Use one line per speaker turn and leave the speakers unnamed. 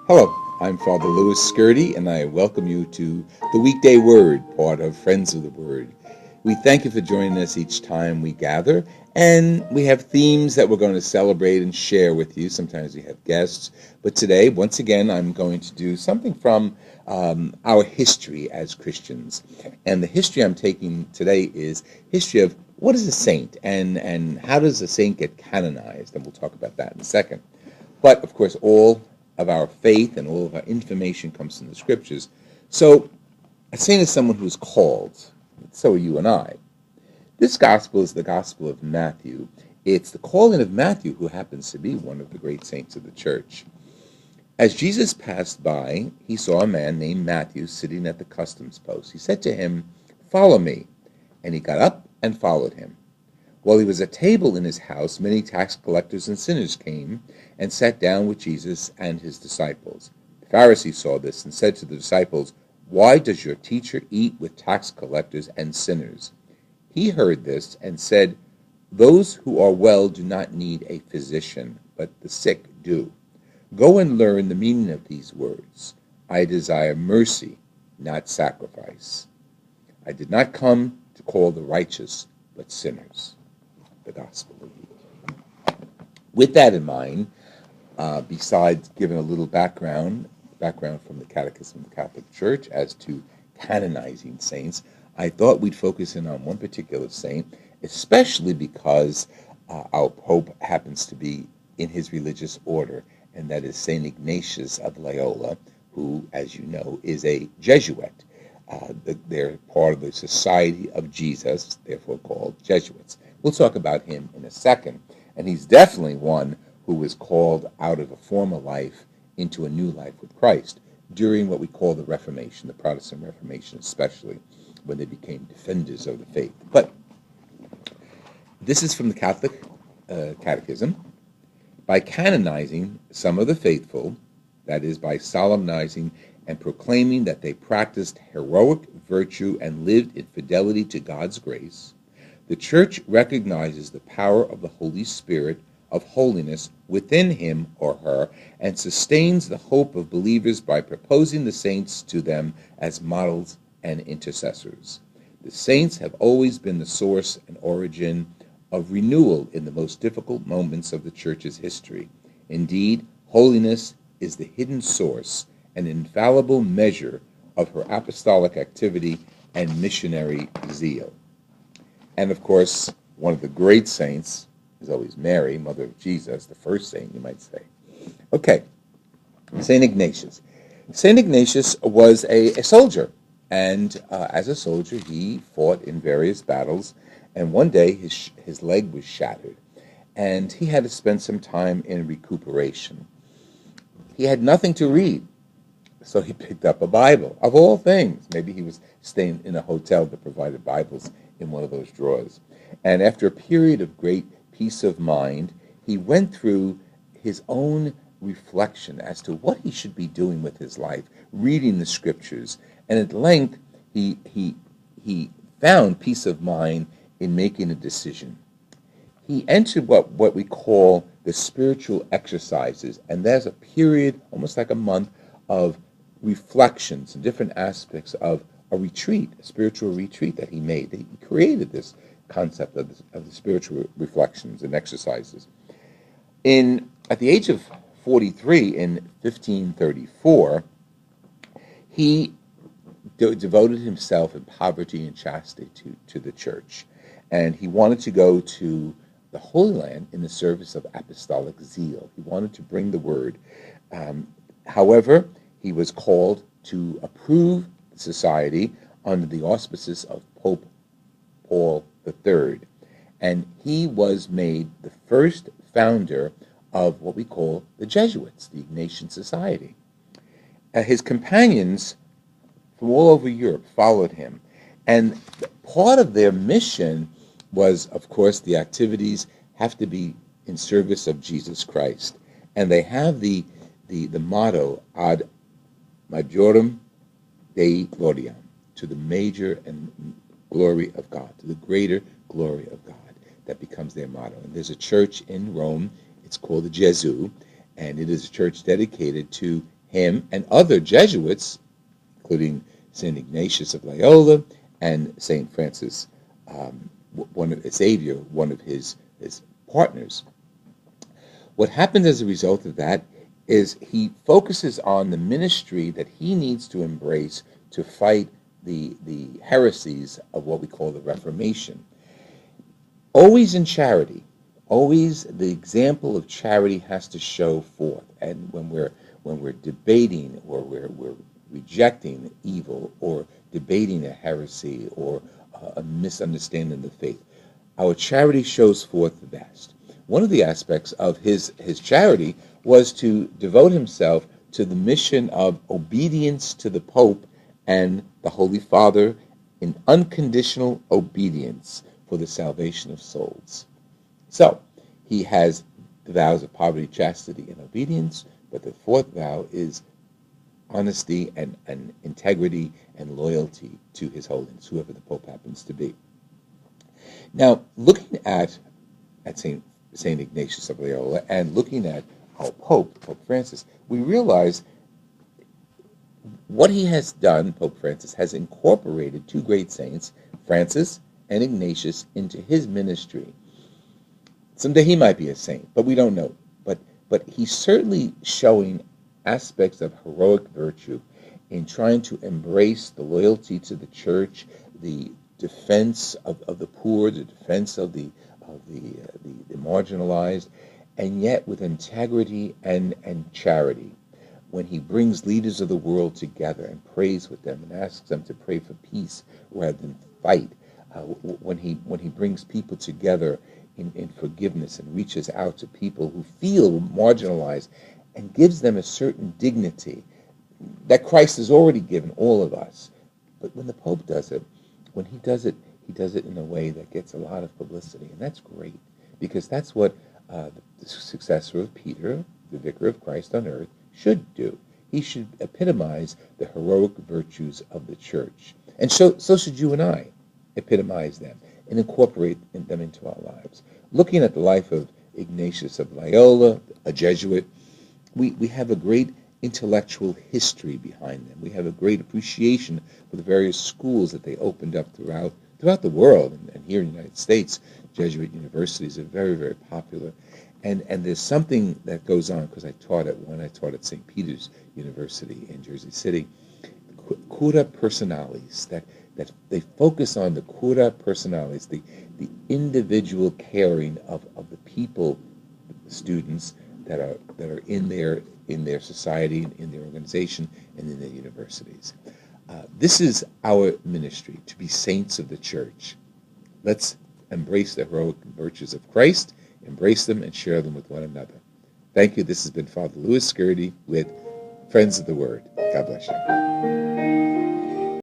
Hello, I'm Father Louis Scurti, and I welcome you to the Weekday Word, part of Friends of the Word. We thank you for joining us each time we gather, and we have themes that we're going to celebrate and share with you. Sometimes we have guests, but today, once again, I'm going to do something from our history as Christians. And the history I'm taking today is history of what is a saint, and how does a saint get canonized, and we'll talk about that in a second. But, of course, all of our faith and all of our information comes from the Scriptures. So, a saint is someone who is called. So are you and I. This gospel is the gospel of Matthew. It's the calling of Matthew, who happens to be one of the great saints of the church. As Jesus passed by, he saw a man named Matthew sitting at the customs post. He said to him, "Follow me." And he got up and followed him. While he was at table in his house, many tax collectors and sinners came and sat down with Jesus and his disciples. The Pharisees saw this and said to the disciples, "Why does your teacher eat with tax collectors and sinners?" He heard this and said, "Those who are well do not need a physician, but the sick do. Go and learn the meaning of these words. I desire mercy, not sacrifice. I did not come to call the righteous, but sinners." The gospel of Jesus. With that in mind, besides giving a little background from the Catechism of the Catholic Church as to canonizing saints, I thought we'd focus in on one particular saint, especially because our Pope happens to be in his religious order, and that is Saint Ignatius of Loyola, who, as you know, is a Jesuit. They're part of the Society of Jesus, therefore called Jesuits. We'll talk about him in a second, and he's definitely one who was called out of a former life into a new life with Christ during what we call the Reformation, the Protestant Reformation especially, when they became defenders of the faith. But this is from the Catholic Catechism. By canonizing some of the faithful, that is, by solemnizing and proclaiming that they practiced heroic virtue and lived in fidelity to God's grace, the Church recognizes the power of the Holy Spirit of holiness within him or her and sustains the hope of believers by proposing the saints to them as models and intercessors. The saints have always been the source and origin of renewal in the most difficult moments of the Church's history. Indeed, holiness is the hidden source, an infallible measure of her apostolic activity and missionary zeal. And of course, one of the great saints is always Mary, Mother of Jesus, the first saint, you might say. Okay, Saint Ignatius. Saint Ignatius was a soldier, and as a soldier, he fought in various battles, and one day his leg was shattered, and he had to spend some time in recuperation. He had nothing to read, so he picked up a Bible, of all things. Maybe he was staying in a hotel that provided Bibles in one of those drawers. And after a period of great peace of mind, he went through his own reflection as to what he should be doing with his life, reading the Scriptures. And at length, he found peace of mind in making a decision. He entered what we call the spiritual exercises, and there's a period, almost like a month, of reflections and different aspects of a retreat, a spiritual retreat that he made. He created this concept of the spiritual reflections and exercises. At the age of 43, in 1534, he devoted himself in poverty and chastity to the Church, and he wanted to go to the Holy Land in the service of apostolic zeal. He wanted to bring the word. However, he was called to approve the society under the auspices of Pope Paul III, and he was made the first founder of what we call the Jesuits, the Ignatian Society. His companions from all over Europe followed him, and part of their mission was, of course, the activities have to be in service of Jesus Christ, and they have the motto ad majorem Dei gloriam, to the major and glory of God, to the greater glory of God. That becomes their motto. And there's a church in Rome, it's called the Gesù, and it is a church dedicated to him and other Jesuits, including St. Ignatius of Loyola and St. Francis, one of Xavier, one of his partners. What happens as a result of that is he focuses on the ministry that he needs to embrace to fight the heresies of what we call the Reformation. Always in charity, always the example of charity has to show forth. And when we're debating or we're rejecting evil or debating a heresy or a misunderstanding of the faith, our charity shows forth the best. One of the aspects of his charity was to devote himself to the mission of obedience to the Pope and the Holy Father in unconditional obedience for the salvation of souls. So, he has the vows of poverty, chastity, and obedience, but the fourth vow is honesty and integrity and loyalty to His Holiness, whoever the Pope happens to be. Now, looking at St. Ignatius of Loyola and looking at our Pope Francis, we realize what he has done. Pope Francis has incorporated two great saints, Francis and Ignatius, into his ministry. Someday he might be a saint, but we don't know. But he's certainly showing aspects of heroic virtue in trying to embrace the loyalty to the church, the defense of the poor, the defense of the marginalized, and yet with integrity and charity. When he brings leaders of the world together and prays with them and asks them to pray for peace rather than fight, when he brings people together in forgiveness and reaches out to people who feel marginalized and gives them a certain dignity that Christ has already given all of us. But when the Pope does it, when he does it in a way that gets a lot of publicity, and that's great, because that's what the successor of Peter, the vicar of Christ on earth, should do. He should epitomize the heroic virtues of the church. And so should you and I epitomize them and incorporate them into our lives. Looking at the life of Ignatius of Loyola, a Jesuit, we have a great intellectual history behind them. We have a great appreciation for the various schools that they opened up throughout the world. And here in the United States, Jesuit universities are very, very popular. And there's something that goes on, because I taught at St. Peter's University in Jersey City, cura personalis, that they focus on the cura personalis, the individual caring of the people, the students that are in their society, in their organization, and in their universities. This is our ministry, to be saints of the church. Let's embrace the heroic virtues of Christ, embrace them, and share them with one another. Thank you. This has been Father Louis Scurti with Friends of the Word. God bless you.